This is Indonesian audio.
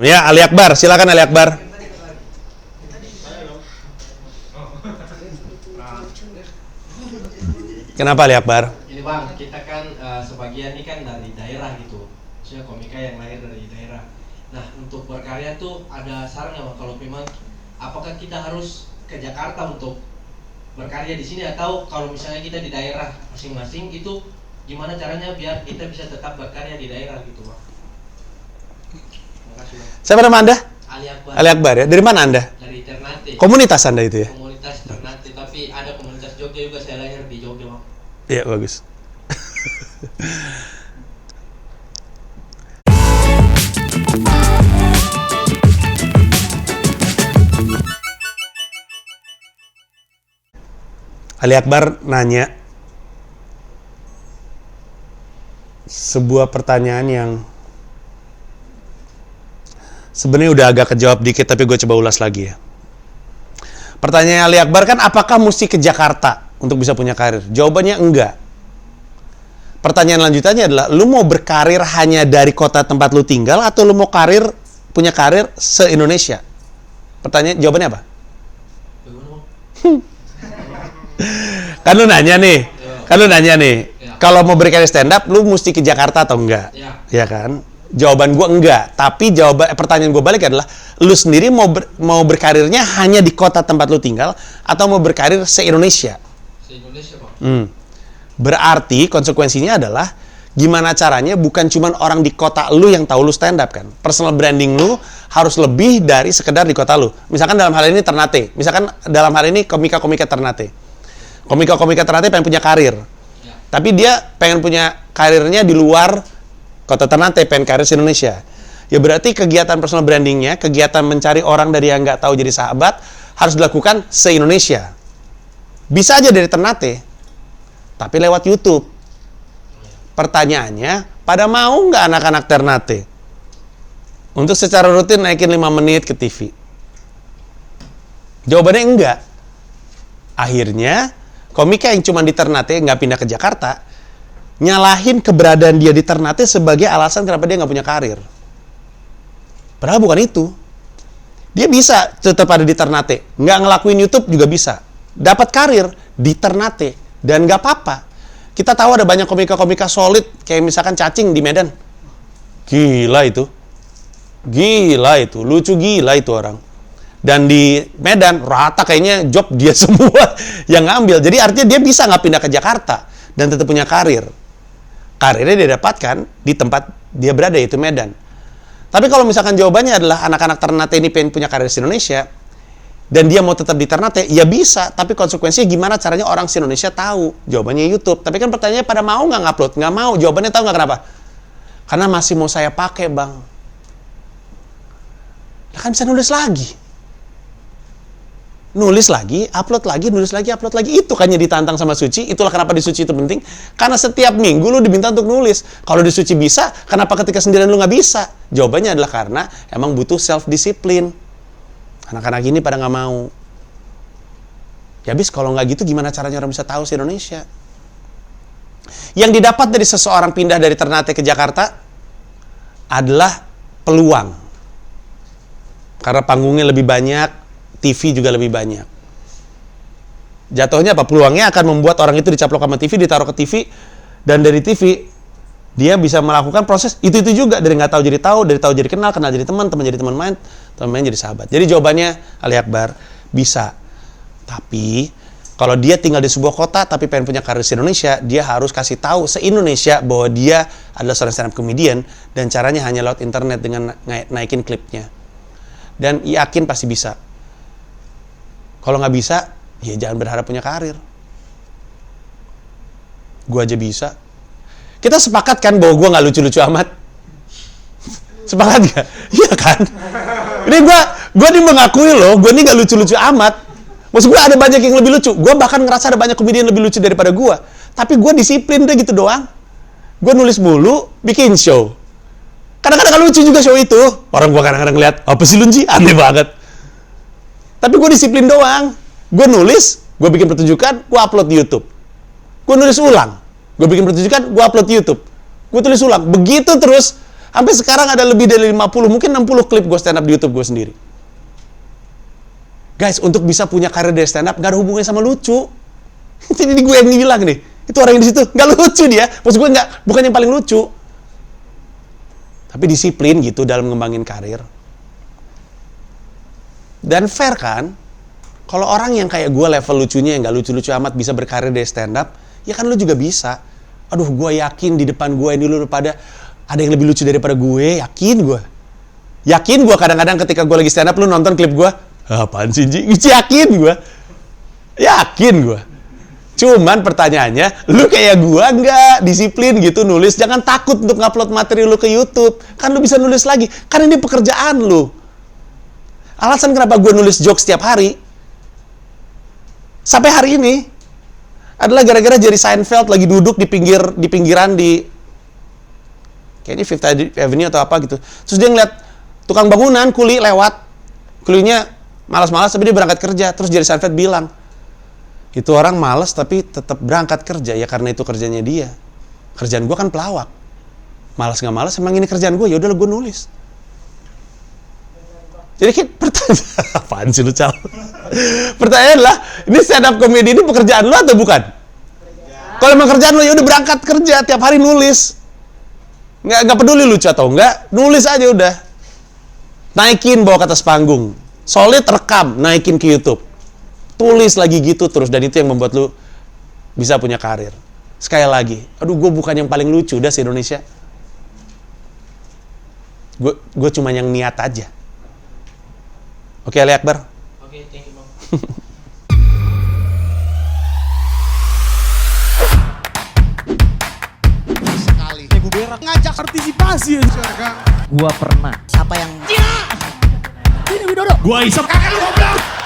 Ya, Ali Akbar, silakan Ali Akbar. Kenapa Ali Akbar? Ini Bang, kita kan sebagian ini kan dari daerah gitu, maksudnya komika yang lahir dari daerah. Nah, untuk berkarya tuh ada saran nggak Bang? Kalau memang apakah kita harus ke Jakarta untuk berkarya di sini, atau kalau misalnya kita di daerah masing-masing itu gimana caranya biar kita bisa tetap berkarya di daerah gitu Bang? Terima kasih Bang. Siapa nama Anda? Ali Akbar. Ali Akbar ya. Dari mana Anda? Dari Ternate. Komunitas Anda itu ya? Komunitas Ternate, tapi ada komunitas Jogja juga, saya lahir di Jogja Bang. Iya, bagus. Ali Akbar nanya sebuah pertanyaan yang sebenarnya udah agak kejawab dikit, tapi gue coba ulas lagi ya. Pertanyaan Ali Akbar kan, apakah mesti ke Jakarta untuk bisa punya karir? Jawabannya enggak. Pertanyaan lanjutannya adalah, lu mau berkarir hanya dari kota tempat lu tinggal, atau lu mau punya karir se-Indonesia? Jawabannya apa? Kan lu nanya nih, kalau mau berkarir stand up, lu mesti ke Jakarta atau enggak? Ya kan? Jawaban gue enggak, tapi pertanyaan gue balik adalah, lu sendiri mau berkarirnya hanya di kota tempat lu tinggal, atau mau berkarir se-Indonesia? Se-Indonesia Bang. Berarti konsekuensinya adalah, gimana caranya bukan cuma orang di kota lu yang tahu lu stand up kan? Personal branding lu harus lebih dari sekedar di kota lu. Misalkan dalam hal ini Ternate, komika-komika Ternate. Komika-komika Ternate pengen punya karir, tapi dia pengen punya karirnya di luar kota Ternate, pengen karir di Indonesia. Ya berarti kegiatan personal brandingnya, kegiatan mencari orang dari yang nggak tahu jadi sahabat, harus dilakukan se-Indonesia. Bisa aja dari Ternate, tapi lewat YouTube. Pertanyaannya, pada mau nggak anak-anak Ternate untuk secara rutin naikin 5 menit ke TV? Jawabannya enggak. Akhirnya, komika yang cuma di Ternate nggak pindah ke Jakarta, nyalahin keberadaan dia di Ternate sebagai alasan kenapa dia nggak punya karir. Padahal bukan itu. Dia bisa tetap ada di Ternate, nggak ngelakuin YouTube juga bisa. Dapat karir di Ternate, dan nggak apa-apa. Kita tahu ada banyak komika-komika solid, kayak misalkan Cacing di Medan. Gila itu, lucu gila itu orang. Dan di Medan, rata kayaknya job dia semua yang ngambil. Jadi artinya dia bisa nggak pindah ke Jakarta, dan tetap punya karir. Karirnya dia dapatkan di tempat dia berada, yaitu Medan. Tapi kalau misalkan jawabannya adalah anak-anak Ternate ini pengen punya karir di Indonesia, dan dia mau tetap di Ternate, ya bisa. Tapi konsekuensinya gimana caranya orang di Indonesia tahu? Jawabannya YouTube. Tapi kan pertanyaannya, pada mau nggak ngupload? Nggak mau. Jawabannya tahu nggak kenapa? Karena masih mau saya pakai, Bang. Nah, kan bisa nulis lagi. Nulis lagi, upload lagi, nulis lagi, upload lagi. Itu kan yang ditantang sama Suci. Itulah kenapa di Suci itu penting. Karena setiap minggu lu diminta untuk nulis. Kalau di Suci bisa, kenapa ketika sendirian lu nggak bisa? Jawabannya adalah karena emang butuh self-discipline. Anak-anak ini pada nggak mau. Ya habis kalau nggak gitu, gimana caranya orang bisa tahu se-Indonesia? Yang didapat dari seseorang pindah dari Ternate ke Jakarta adalah peluang. Karena panggungnya lebih banyak, TV juga lebih banyak. Jatuhnya apa? Peluangnya akan membuat orang itu dicaplok sama TV, ditaruh ke TV, dan dari TV dia bisa melakukan proses itu juga, dari nggak tahu jadi tahu, dari tahu jadi kenal, kenal jadi teman, teman jadi teman main, teman main jadi sahabat. Jadi jawabannya Ali Akbar, bisa. Tapi kalau dia tinggal di sebuah kota tapi pengen punya karir di Indonesia, dia harus kasih tahu se-Indonesia bahwa dia adalah seorang stand up comedian, dan caranya hanya lewat internet dengan naikin klipnya. Dan yakin pasti bisa. Kalau nggak bisa, ya jangan berharap punya karir. Gue aja bisa. Kita sepakat kan bahwa gue nggak lucu-lucu amat? Sepakat gak? Iya kan? Ini gue nih mengakui loh, gue nih nggak lucu-lucu amat. Maksud gue ada banyak yang lebih lucu. Gue bahkan ngerasa ada banyak komedian lebih lucu daripada gue. Tapi gue disiplin deh gitu doang. Gue nulis mulu, bikin show. Kadang-kadang lucu juga show itu. Orang gue kadang-kadang ngeliat, apa sih Lunji? Aneh banget. Tapi gue disiplin doang. Gue nulis, gue bikin pertunjukan, gue upload di YouTube. Gue nulis ulang, gue bikin pertunjukan, gue upload di YouTube. Gue tulis ulang. Begitu terus Sampai sekarang ada lebih dari 50, mungkin 60 klip gue stand up di YouTube gue sendiri. Guys, untuk bisa punya karir dari stand up gak ada hubungannya sama lucu. Jadi gue yang bilang nih, itu orang yang di situ gak lucu dia. Maksud gue bukan yang paling lucu. Tapi disiplin gitu dalam ngembangin karir. Dan fair kan? Kalau orang yang kayak gue level lucunya yang gak lucu-lucu amat bisa berkarir dari stand up, ya kan lu juga bisa. Aduh, gue yakin di depan gue ini lu pada ada yang lebih lucu daripada gue, yakin gue. Yakin gue kadang-kadang ketika gue lagi stand up, lu nonton klip gue, apaan sih Ji? Yakin gue. Yakin gue. Cuman pertanyaannya, lu kayak gue nggak disiplin gitu nulis. Jangan takut untuk ngupload materi lu ke YouTube. Kan lu bisa nulis lagi. Kan ini pekerjaan lu. Alasan kenapa gue nulis jokes setiap hari, sampai hari ini, adalah gara-gara Jerry Seinfeld lagi duduk di pinggiran di kayaknya Fifth Avenue atau apa gitu. Terus dia ngeliat tukang bangunan, kuli lewat. Kulinya malas-malas tapi dia berangkat kerja. Terus Jerry Seinfeld bilang, itu orang malas tapi tetap berangkat kerja. Ya karena itu kerjanya dia. Kerjaan gue kan pelawak. Malas nggak malas, emang ini kerjaan gue. Ya udah gue nulis. Jadi kan pertanyaan, apaan sih lu Cal? Pertanyaan adalah, ini stand up comedy ini pekerjaan lu atau bukan? Kalau emang kerjaan lu ya udah berangkat kerja tiap hari nulis. Nggak peduli lucu atau enggak, nulis aja udah. Naikin bawa ke atas panggung. Solid rekam, naikin ke YouTube. Tulis lagi gitu terus, dan itu yang membuat lu bisa punya karir. Sekali lagi, aduh gue bukan yang paling lucu udah se-Indonesia. Gue cuma yang niat aja. Oke, Ali Akbar. Oke, thank you Bang. Sekali. Ibu Berak ngajak partisipasi. Gua pernah. Siapa yang Ini Widodo. Gua isep. Kakak lu goblok.